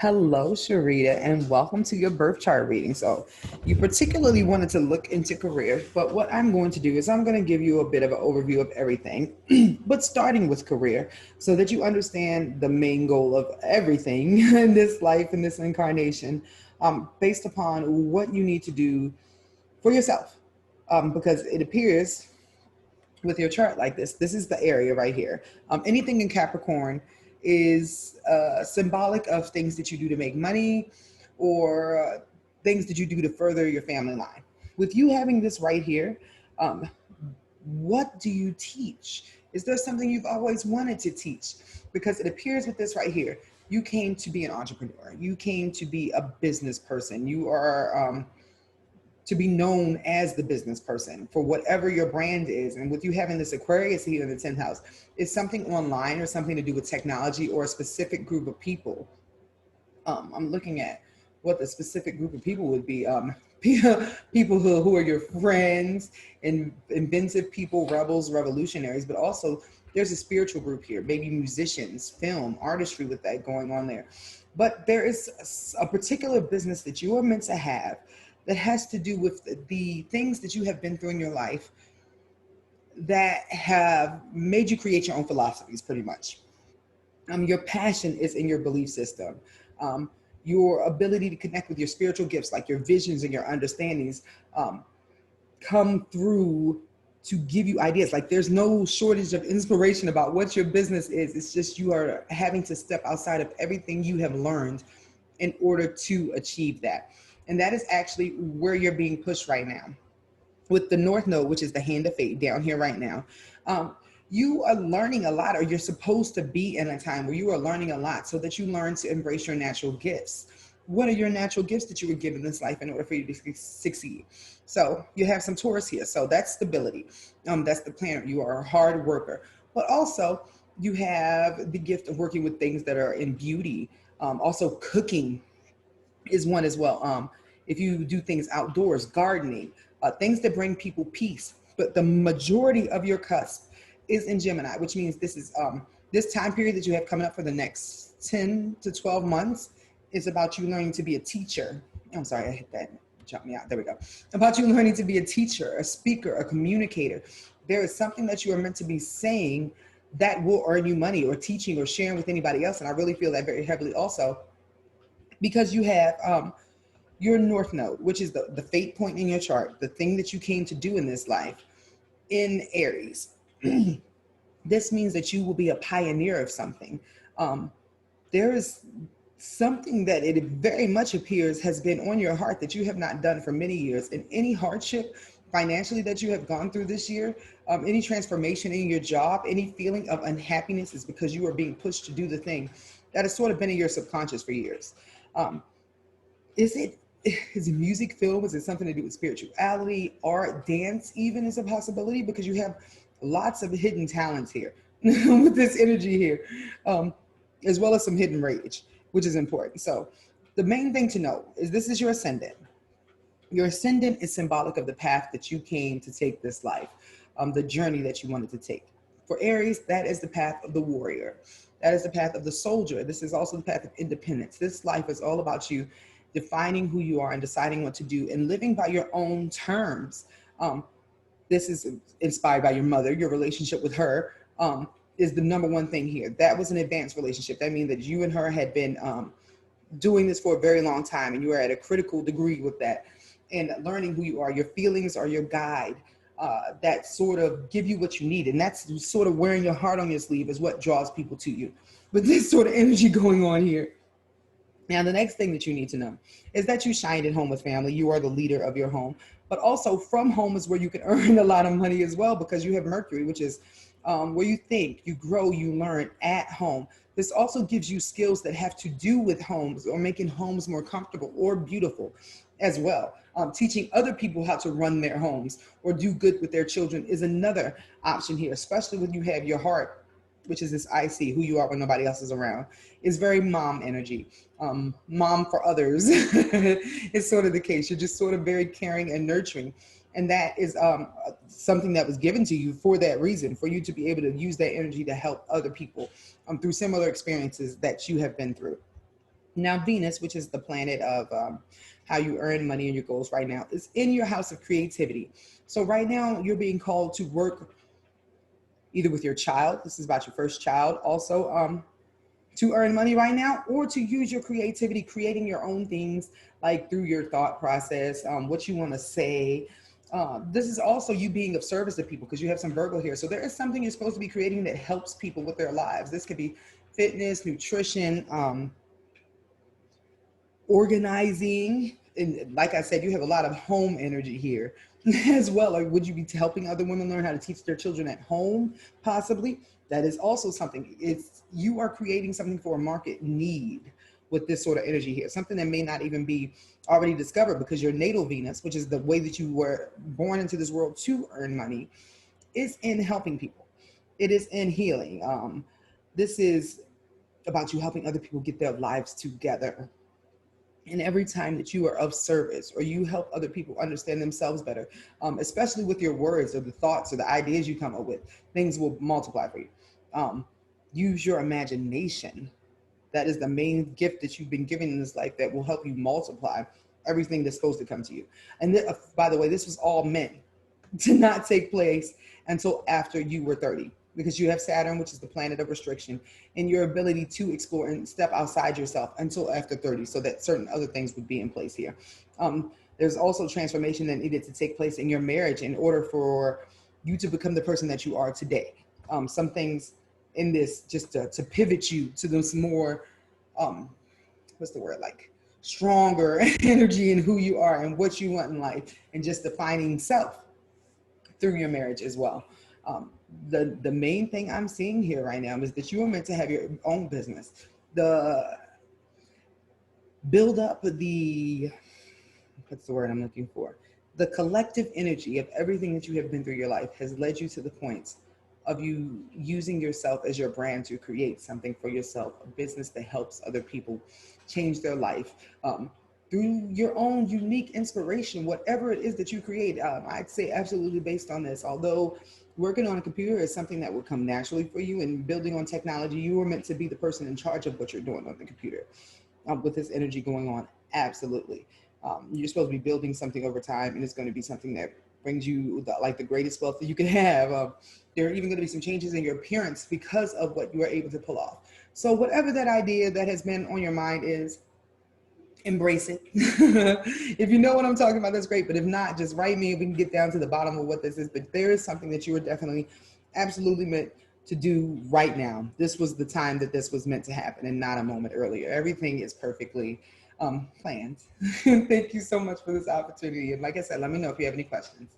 Hello, Sherita, and welcome to your birth chart reading. So, you particularly wanted to look into career, but what I'm going to do is I'm going to give you a bit of an overview of everything, but starting with career, so that you understand the main goal of everything in this life, in this incarnation, based upon what you need to do for yourself. Because it appears with your chart like this is the area right here. Anything in Capricorn is symbolic of things that you do to make money or things that you do to further your family line. With you having this right here, um, what do you teach? Is there something you've always wanted to teach? Because it appears with this right here, you came to be an entrepreneur. You came to be a business person. You are to be known as the business person for whatever your brand is. And with you having this Aquarius here in the 10th house, it's something online or something to do with technology or a specific group of people. I'm looking at what the specific group of people would be. People who are your friends and inventive people, rebels, revolutionaries, but also there's a spiritual group here, maybe musicians, film, artistry with that going on there. But there is a particular business that you are meant to have that has to do with the things that you have been through in your life that have made you create your own philosophies, pretty much. Your passion is in your belief system. Um, your ability to connect with your spiritual gifts, like your visions and your understandings, um, come through to give you ideas. Like there's no shortage of inspiration about what your business is. It's just you are having to step outside of everything you have learned in order to achieve that. And that is actually where you're being pushed right now. With the North Node, which is the hand of fate down here right now, um, you are learning a lot, or you're supposed to be in a time where you are learning a lot so that you learn to embrace your natural gifts. What are your natural gifts that you were given this life in order for you to succeed? So you have some Taurus here. So that's stability. That's the planner. You are a hard worker. But also, you have the gift of working with things that are in beauty. Also, cooking is one as well. If you do things outdoors, gardening, things that bring people peace. But the majority of your cusp is in Gemini, which means this is this time period that you have coming up for the next 10 to 12 months is about you learning to be a teacher. I'm sorry, I hit that. Jump me out. There we go. About you learning to be a teacher, a speaker, a communicator. There is something that you are meant to be saying that will earn you money, or teaching or sharing with anybody else. And I really feel that very heavily also because you have your North Node, which is the fate point in your chart, the thing that you came to do in this life in Aries. This means that you will be a pioneer of something. Um, there is something that it very much appears has been on your heart that you have not done for many years. And any hardship financially that you have gone through this year, any transformation in your job, any feeling of unhappiness is because you are being pushed to do the thing that has sort of been in your subconscious for years. Um, is it is it music, film? Is it something to do with spirituality, art, dance? Even is a possibility because you have lots of hidden talents here with this energy here, um, as well as some hidden rage, which is important. So, the main thing to know is this is your ascendant. Your ascendant is symbolic of the path that you came to take this life, the journey that you wanted to take. For Aries, that is the path of the warrior. That is the path of the soldier. This is also the path of independence. This life is all about you defining who you are and deciding what to do and living by your own terms. Um, this is inspired by your mother. Your relationship with her is the number one thing here. That was an advanced relationship. That means that you and her had been doing this for a very long time and you are at a critical degree with that. And learning who you are, your feelings are your guide. That sort of give you what you need. And that's sort of wearing your heart on your sleeve is what draws people to you. But this sort of energy going on here. Now, the next thing that you need to know is that you shined at home with family. You are the leader of your home. But also from home is where you can earn a lot of money as well because you have Mercury, which is where you think, you grow, you learn at home. This also gives you skills that have to do with homes or making homes more comfortable or beautiful as well. Teaching other people how to run their homes or do good with their children is another option here, especially when you have your heart, which is this IC, who you are when nobody else is around, is very mom energy. Mom for others is sort of the case. You're just sort of very caring and nurturing. And that is something that was given to you for that reason, for you to be able to use that energy to help other people through similar experiences that you have been through. Now, Venus, which is the planet of how you earn money and your goals right now, is in your house of creativity. So right now, you're being called to work either with your child. This is about your first child. Also, to earn money right now, or to use your creativity, creating your own things, like through your thought process, what you want to say. This is also you being of service to people because you have some Virgo here. So there is something you're supposed to be creating that helps people with their lives. This could be fitness, nutrition, organizing. And like I said, you have a lot of home energy here as well. Or would you be helping other women learn how to teach their children at home? Possibly. That is also something. It's you are creating something for a market need with this sort of energy here. Something that may not even be already discovered because your natal Venus, which is the way that you were born into this world to earn money, is in helping people. It is in healing. This is about you helping other people get their lives together. And every time that you are of service or you help other people understand themselves better, especially with your words or the thoughts or the ideas you come up with, things will multiply for you. Um, Use your imagination. That is the main gift that you've been given in this life that will help you multiply everything that's supposed to come to you. And by the way, this was all meant to not take place until after you were 30 because you have Saturn, which is the planet of restriction, and your ability to explore and step outside yourself until after 30, so that certain other things would be in place here. There's also transformation that needed to take place in your marriage in order for you to become the person that you are today. Some things in this just to pivot you to this more, um, what's the word, like stronger energy in who you are and what you want in life and just defining self through your marriage as well. Um, the main thing I'm seeing here right now is that you are meant to have your own business. The build up the what's the word I'm looking for? The collective energy of everything that you have been through your life has led you to the point of you using yourself as your brand to create something for yourself, a business that helps other people change their life. Through your own unique inspiration, whatever it is that you create, I'd say absolutely based on this. Although working on a computer is something that will come naturally for you, and building on technology, you were meant to be the person in charge of what you're doing on the computer. With this energy going on, absolutely. You're supposed to be building something over time, and it's going to be something that brings you like the greatest wealth that you can have. There are even going to be some changes in your appearance because of what you are able to pull off. So whatever that idea that has been on your mind is, embrace it. If you know what I'm talking about, that's great. But if not, just write me and we can get down to the bottom of what this is. But there is something that you are definitely, absolutely meant to do right now. This was the time that this was meant to happen and not a moment earlier. Everything is perfectly planned. Thank you so much for this opportunity. And like I said, let me know if you have any questions.